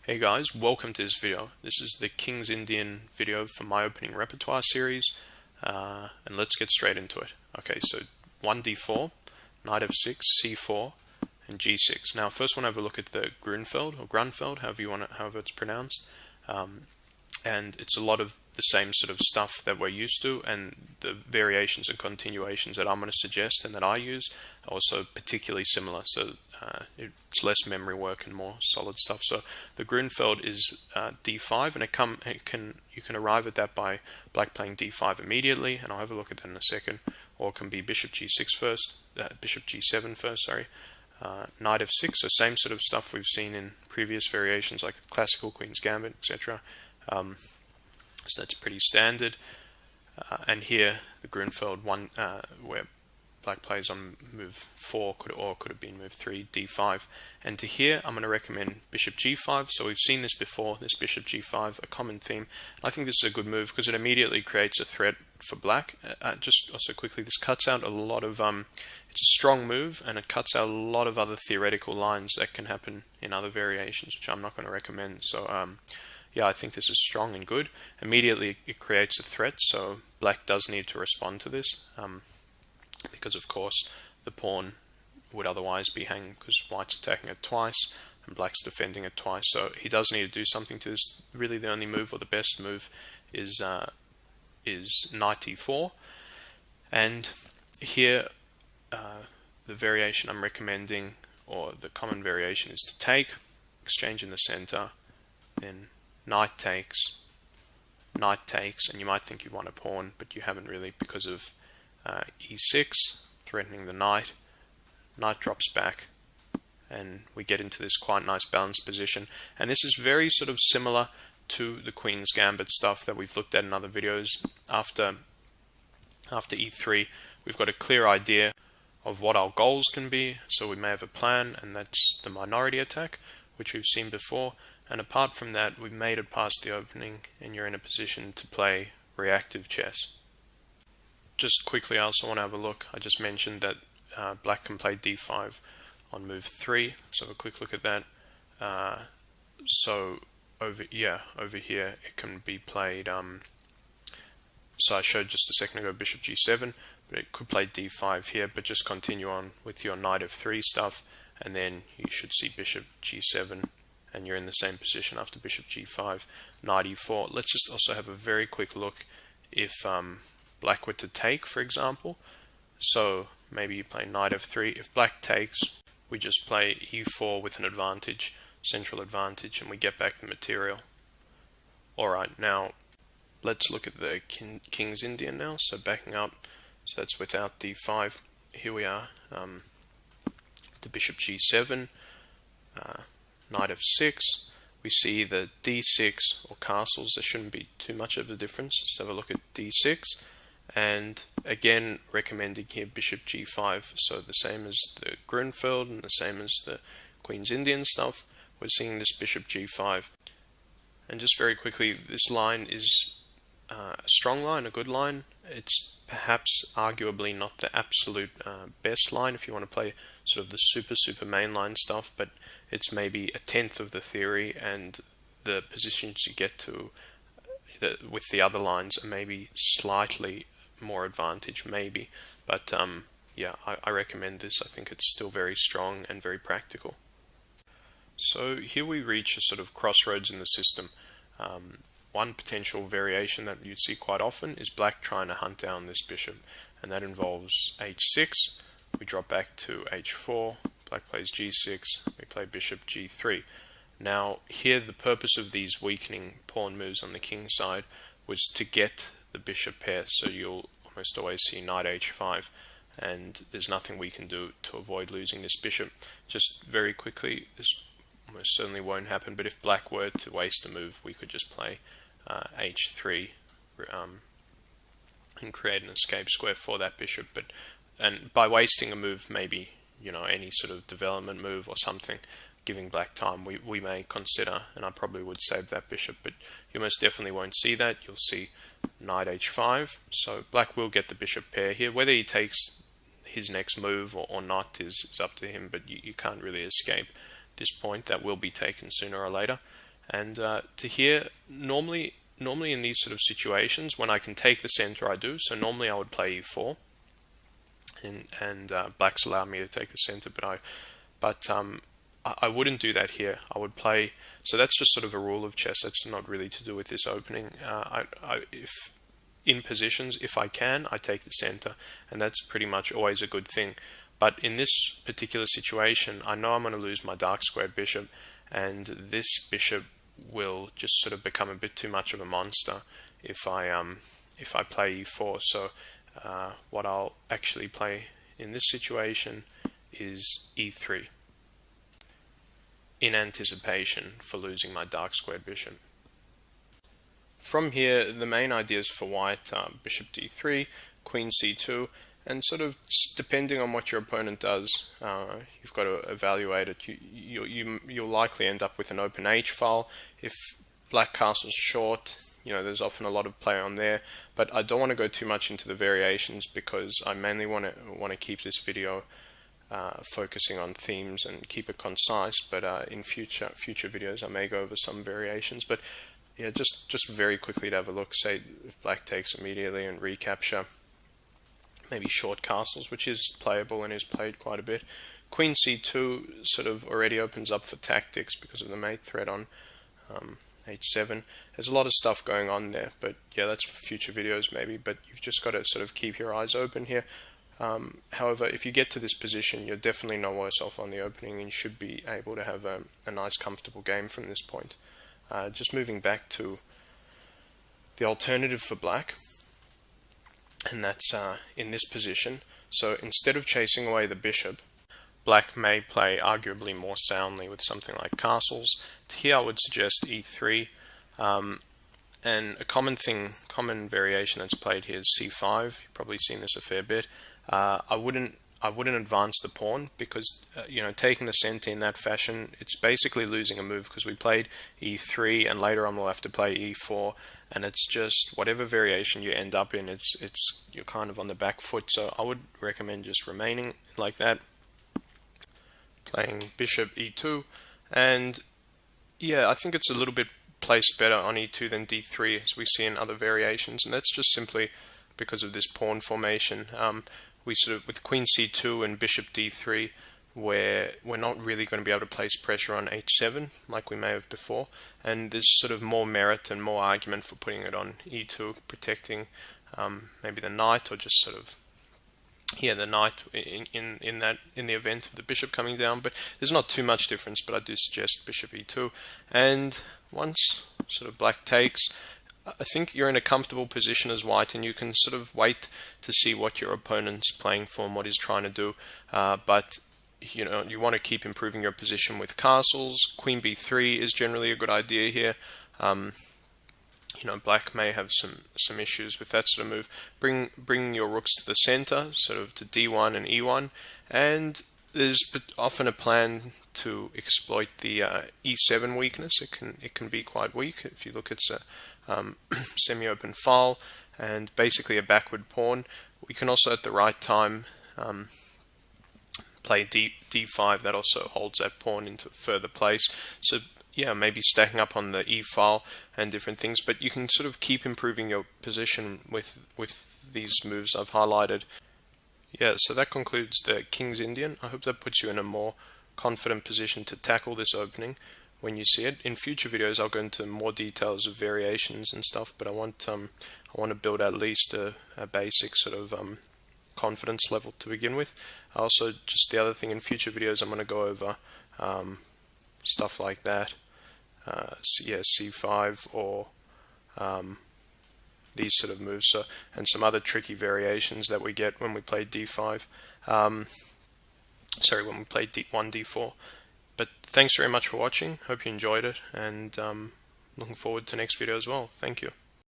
Hey guys, welcome to this video. This is the King's Indian video for my opening repertoire series, and let's get straight into it. Okay, so 1d4, knight f6, c4, and g6. Now, first, want to have a look at the Grunfeld or Grunfeld, however it's pronounced, and it's a lot of the same sort of stuff that we're used to, and the variations and continuations that I'm going to suggest and that I use are also particularly similar. So it's less memory work and more solid stuff. So the Grunfeld is d5, and you can arrive at that by black playing d5 immediately, and I'll have a look at that in a second. Or it can be bishop g6 first, bishop g7 first, sorry. Knight f6, so same sort of stuff we've seen in previous variations like classical Queen's Gambit, etc. So that's pretty standard. And here the Grunfeld where black plays on move 4 could have been move 3, d5. And to here I'm going to recommend bishop g5. So we've seen this before, this bishop g5, a common theme. I think this is a good move because it immediately creates a threat for black. Just also quickly, this cuts out a lot of it's a strong move, and it cuts out a lot of other theoretical lines that can happen in other variations, which I'm not going to recommend. So yeah, I think this is strong and good. Immediately it creates a threat, so black does need to respond to this, because of course the pawn would otherwise be hanging because white's attacking it twice and black's defending it twice. So he does need to do something to this. Really the only move, or the best move, is knight e4. And here the variation I'm recommending, or the common variation, is to take, exchange in the center, then knight takes, and you might think you want a pawn, but you haven't really, because of e6 threatening the knight. Knight drops back, and we get into this quite nice balanced position. And this is very sort of similar to the Queen's Gambit stuff that we've looked at in other videos. After e3, we've got a clear idea of what our goals can be, so we may have a plan, and that's the minority attack, which we've seen before. And apart from that, we've made it past the opening, and you're in a position to play reactive chess. Just quickly, I also want to have a look. I just mentioned that black can play d5 on move 3. So a quick look at that. So over here it can be played. So I showed just a second ago bishop g7, but it could play d5 here. But just continue on with your knight f3 stuff, and then you should see bishop g7. And you're in the same position after bishop g5, knight e4. Let's just also have a very quick look if black were to take, for example. So maybe you play knight f3. If black takes, we just play e4 with an advantage, central advantage, and we get back the material. Alright, now let's look at the King's Indian now. So backing up, so that's without d5. Here we are, the bishop g7, knight f6, we see the d6 or castles. There shouldn't be too much of a difference. Let's have a look at d6, and again recommending here bishop g5. So the same as the Grunfeld and the same as the Queen's Indian stuff, we're seeing this bishop g5. And just very quickly, this line is a strong line, a good line. It's perhaps arguably not the absolute best line if you want to play sort of the super mainline stuff, but it's maybe a tenth of the theory, and the positions you get to with the other lines are maybe slightly more advantage, maybe. But yeah, I recommend this. I think it's still very strong and very practical. So here we reach a sort of crossroads in the system. One potential variation that you'd see quite often is black trying to hunt down this bishop, and that involves h6. We drop back to h4, black plays g6, we play bishop g3. Now here the purpose of these weakening pawn moves on the king's side was to get the bishop pair, so you'll almost always see knight h5, and there's nothing we can do to avoid losing this bishop. Just very quickly, this almost certainly won't happen, but if black were to waste a move, we could just play h3 and create an escape square for that bishop. And by wasting a move, maybe, you know, any sort of development move or something, giving black time, we may consider, and I probably would save that bishop, but you most definitely won't see that. You'll see knight h5, so black will get the bishop pair here. Whether he takes his next move or not is up to him, but you can't really escape this point. That will be taken sooner or later. And to here, normally in these sort of situations, when I can take the center, I do. So normally I would play e4, and blacks allow me to take the center, but I wouldn't do that here. I would play. So that's just sort of a rule of chess. That's not really to do with this opening. If in positions, if I can, I take the center, and that's pretty much always a good thing. But in this particular situation, I know I'm going to lose my dark squared bishop, and this bishop will just sort of become a bit too much of a monster if I play e4. So what I'll actually play in this situation is e3 in anticipation for losing my dark squared bishop. From here, the main ideas for white are bishop d3, queen c2, and sort of depending on what your opponent does, you've got to evaluate it. You'll likely end up with an open h file. If black castle's short, there's often a lot of play on there, but I don't want to go too much into the variations because I mainly want to keep this video focusing on themes and keep it concise. But in future videos, I may go over some variations. But yeah, just very quickly to have a look. Say if black takes immediately and recapture, maybe short castles, which is playable and is played quite a bit. Queen c2 sort of already opens up for tactics because of the mate threat on h7. There's a lot of stuff going on there, but yeah, that's for future videos maybe. But you've just got to sort of keep your eyes open here. However, if you get to this position, you're definitely no worse off on the opening, and you should be able to have a nice, comfortable game from this point. Just moving back to the alternative for black, and that's in this position. So instead of chasing away the bishop, black may play arguably more soundly with something like castles. Here I would suggest e3, and a common variation that's played here is c5. You've probably seen this a fair bit. I wouldn't advance the pawn because taking the center in that fashion, it's basically losing a move because we played e3 and later on we'll have to play e4, and it's just whatever variation you end up in, you're kind of on the back foot. So I would recommend just remaining like that, playing bishop e2, and yeah, I think it's a little bit placed better on e2 than d3 as we see in other variations, and that's just simply because of this pawn formation. We sort of, with queen c2 and bishop d3, where we're not really going to be able to place pressure on h7 like we may have before, and there's sort of more merit and more argument for putting it on e2, protecting maybe the knight, or just sort of the knight in the event of the bishop coming down. But there's not too much difference, but I do suggest bishop e2. And once sort of black takes, I think you're in a comfortable position as white, and you can sort of wait to see what your opponent's playing for and what he's trying to do. But you want to keep improving your position with castles. Queen b3 is generally a good idea here. Black may have some issues with that sort of move. Bring your rooks to the center, sort of to d1 and e1, and there's often a plan to exploit the e7 weakness. It can be quite weak if you look at semi-open file and basically a backward pawn. We can also at the right time play d5. That also holds that pawn into further place. So yeah, maybe stacking up on the e file and different things, but you can sort of keep improving your position with these moves I've highlighted. Yeah, so that concludes the King's Indian. I hope that puts you in a more confident position to tackle this opening when you see it. In future videos I'll go into more details of variations and stuff, but I want to build at least a basic sort of confidence level to begin with. Also, just the other thing, in future videos I'm going to go over stuff like that, c5 or these sort of moves, and some other tricky variations that we get when we play d5. When we play d1, d4. But thanks very much for watching. Hope you enjoyed it, and looking forward to next video as well. Thank you.